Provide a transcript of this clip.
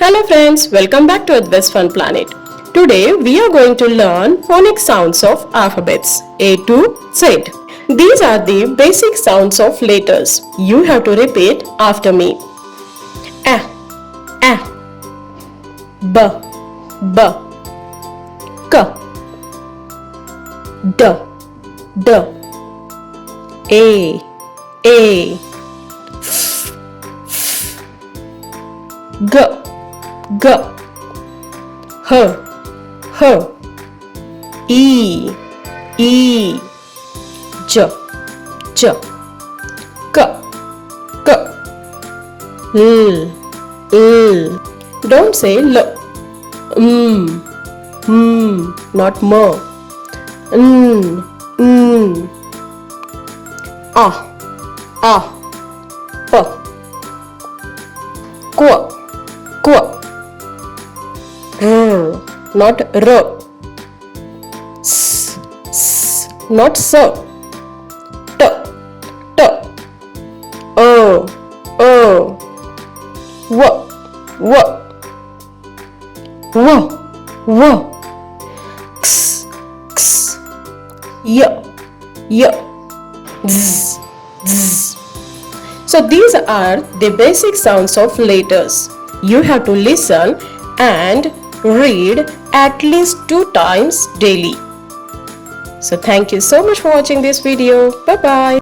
Hello friends, welcome back to Advaits Fun Planet. Today we are going to learn phonic sounds of alphabets A to Z. These are the basic sounds of letters. You have to repeat after me. A, A, B, B, K, D, D, A, F, F, G, G, H, H, E, J, J, K, K, L. Don't say L. Not M. A, P, Qu, R, not R. S, not S. T, O, W, X, Y, Z. So these are the basic sounds of letters. You have to listen and read at least 2 times daily. So thank you so much for watching this video. Bye bye.